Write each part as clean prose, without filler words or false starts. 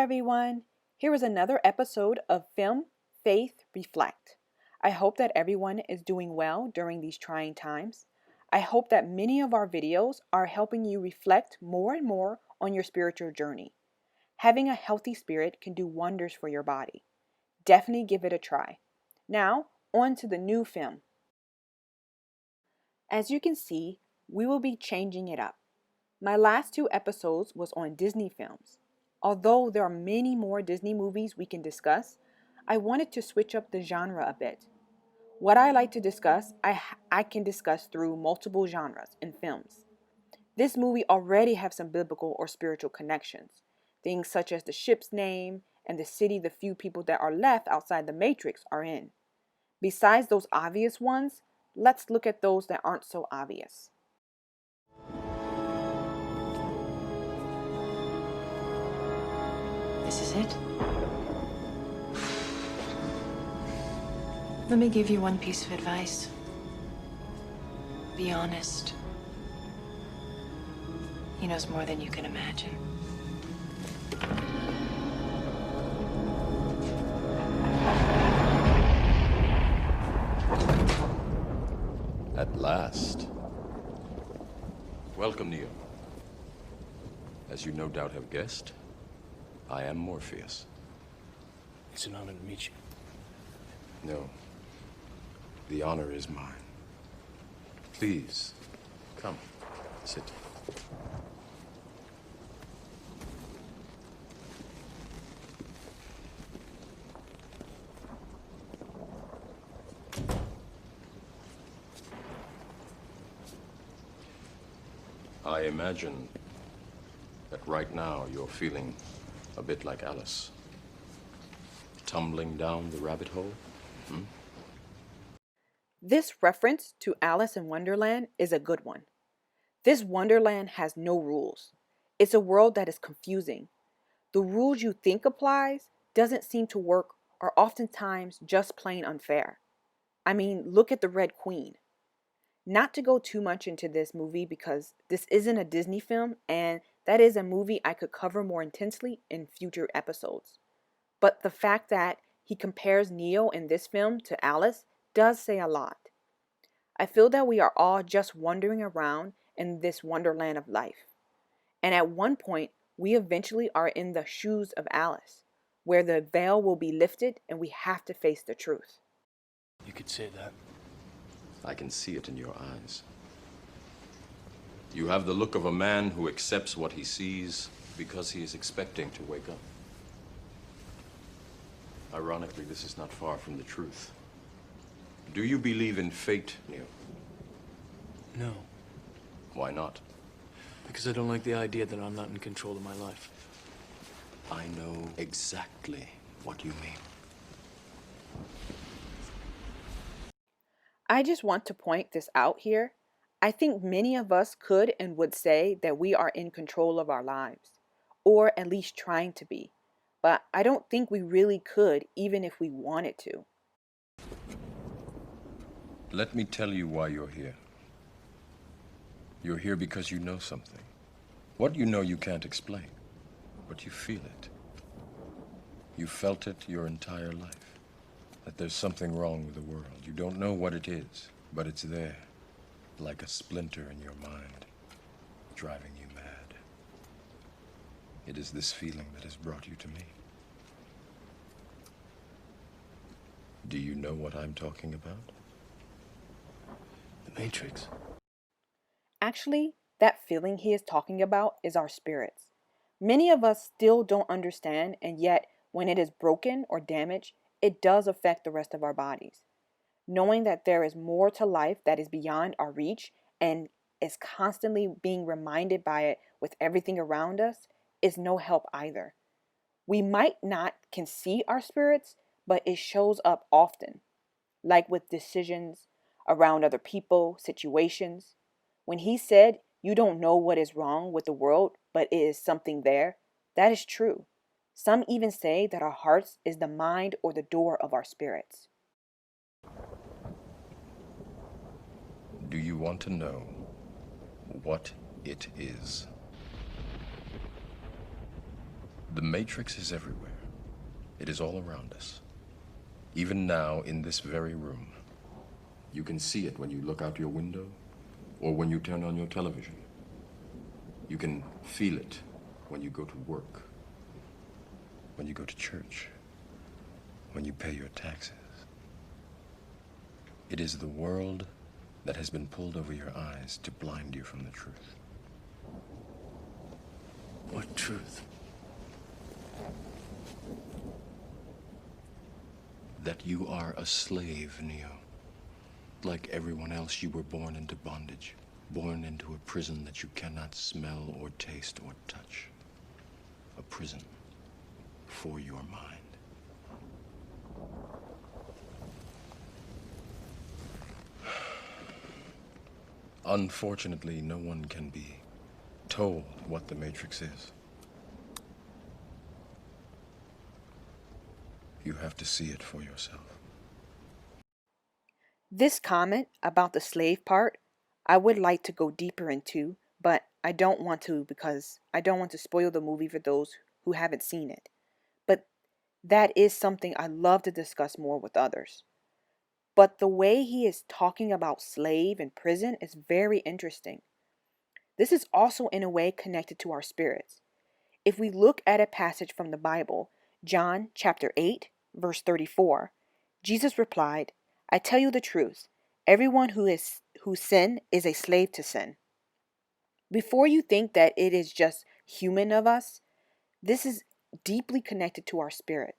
everyone. Here is another episode of Film.Faith.Reflect. I hope that everyone is doing well during these trying times. I hope that many of our videos are helping you reflect more and more on your spiritual journey. Having a healthy spirit can do wonders for your body. Definitely give it a try. Now, on to the new film. As you can see, we will be changing it up. My last two episodes was on Disney films. Although there are many more Disney movies we can discuss, I wanted to switch up the genre a bit. What I like to discuss, I can discuss through multiple genres in films. This movie already have some biblical or spiritual connections. Things such as the ship's name and the city the few people that are left outside the Matrix are in. Besides those obvious ones, let's look at those that aren't so obvious. This is it? Let me give you one piece of advice. Be honest. He knows more than you can imagine. At last. Welcome, Neo. As you no doubt have guessed, I am Morpheus. It's an honor to meet you. No. The honor is mine. Please, come, sit. I imagine that right now you're feeling a bit like Alice. Tumbling down the rabbit hole? This reference to Alice in Wonderland is a good one. This Wonderland has no rules. It's a world that is confusing. The rules you think applies doesn't seem to work or oftentimes just plain unfair. I mean, look at the Red Queen. Not to go too much into this movie because this isn't a Disney film and that is a movie I could cover more intensely in future episodes. But the fact that he compares Neo in this film to Alice does say a lot. I feel that we are all just wandering around in this wonderland of life. And at one point, we eventually are in the shoes of Alice, where the veil will be lifted and we have to face the truth. You could say that. I can see it in your eyes. You have the look of a man who accepts what he sees because he is expecting to wake up. Ironically, this is not far from the truth. Do you believe in fate, Neo? No, Why not? because I don't like the idea that I'm not in control of my life. I know exactly what you mean. I just want to point this out here. I think many of us could and would say that we are in control of our lives, or at least trying to be. But I don't think we really could even if we wanted to. Let me tell you why you're here. You're here because you know something. What you know you can't explain, but you feel it. You felt it your entire life, that there's something wrong with the world. You don't know what it is, but it's there, like a splinter in your mind, driving you mad. It is this feeling that has brought you to me. Do you know what I'm talking about? The Matrix. Actually, that feeling he is talking about is our spirits. Many of us still don't understand, and yet when it is broken or damaged, it does affect the rest of our bodies. Knowing that there is more to life that is beyond our reach and is constantly being reminded by it with everything around us is no help either. We might not can see our spirits, but it shows up often, like with decisions around other people, situations. When he said, "You don't know what is wrong with the world, but it is something there," that is true. Some even say that our hearts is the mind or the door of our spirits. Do you want to know what it is? The Matrix is everywhere. It is all around us. Even now, in this very room. You can see it when you look out your window or when you turn on your television. You can feel it when you go to work, when you go to church, when you pay your taxes. It is the world that has been pulled over your eyes to blind you from the truth. What truth? That you are a slave, Neo. Like everyone else, you were born into bondage, born into a prison that you cannot smell or taste or touch. A prison for your mind. Unfortunately, no one can be told what the Matrix is. You have to see it for yourself. This comment about the slave part, I would like to go deeper into, but I don't want to because I don't want to spoil the movie for those who haven't seen it. But that is something I love to discuss more with others. But the way he is talking about slave and prison is very interesting. This is also in a way connected to our spirits. If we look at a passage from the Bible, John chapter 8, verse 34, Jesus replied, I tell you the truth, everyone who sin is a slave to sin. Before you think that it is just human of us, this is deeply connected to our spirit.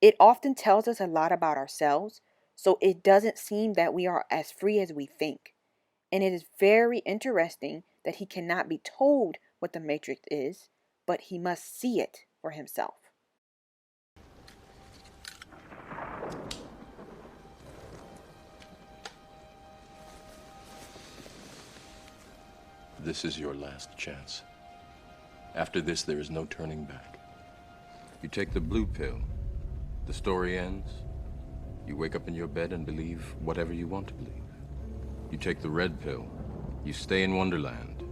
It often tells us a lot about ourselves, so it doesn't seem that we are as free as we think. And it is very interesting that he cannot be told what the matrix is, but he must see it for himself. This is your last chance. After this, there is no turning back. You take the blue pill, the story ends. You wake up in your bed and believe whatever you want to believe. You take the red pill, you stay in Wonderland,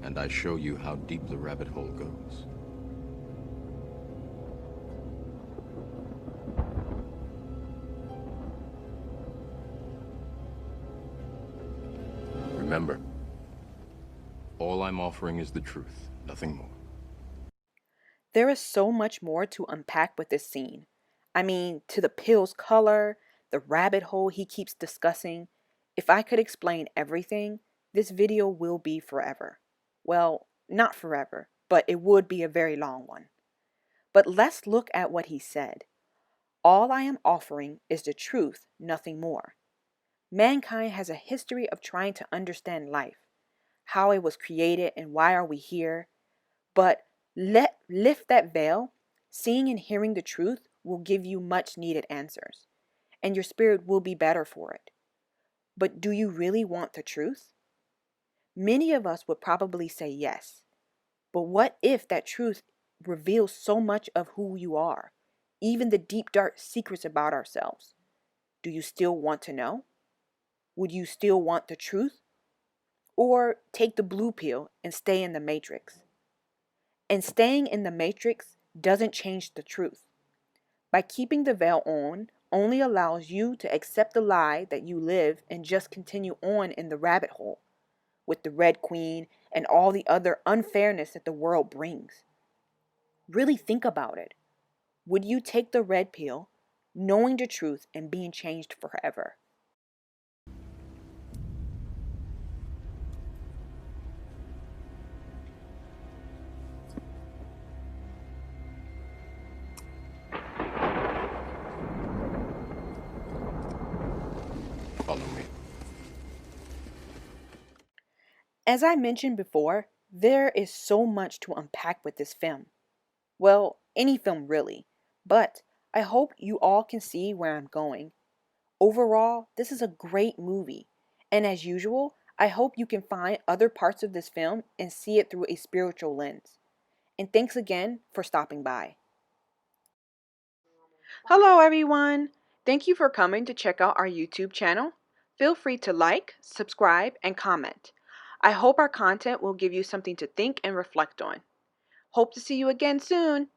and I show you how deep the rabbit hole goes. Remember, all I'm offering is the truth, nothing more. There is so much more to unpack with this scene. I mean, to the pill's color, the rabbit hole he keeps discussing. If I could explain everything, this video will be forever. Well, not forever, but it would be a very long one. But let's look at what he said. All I am offering is the truth, nothing more. Mankind has a history of trying to understand life, how it was created and why are we here. But lift that veil, seeing and hearing the truth will give you much needed answers, and your spirit will be better for it. But do you really want the truth? Many of us would probably say yes. But what if that truth reveals so much of who you are, even the deep dark secrets about ourselves? Do you still want to know? Would you still want the truth? Or take the blue pill and stay in the matrix? And staying in the matrix doesn't change the truth. By keeping the veil on only allows you to accept the lie that you live and just continue on in the rabbit hole with the Red Queen and all the other unfairness that the world brings. Really think about it. Would you take the red pill, knowing the truth and being changed forever? Follow me. As I mentioned before, there is so much to unpack with this film. Well, any film really. But I hope you all can see where I'm going. Overall, this is a great movie. And as usual, I hope you can find other parts of this film and see it through a spiritual lens. And thanks again for stopping by. Hello, everyone. Thank you for coming to check out our YouTube channel. Feel free to like, subscribe, and comment. I hope our content will give you something to think and reflect on. Hope to see you again soon.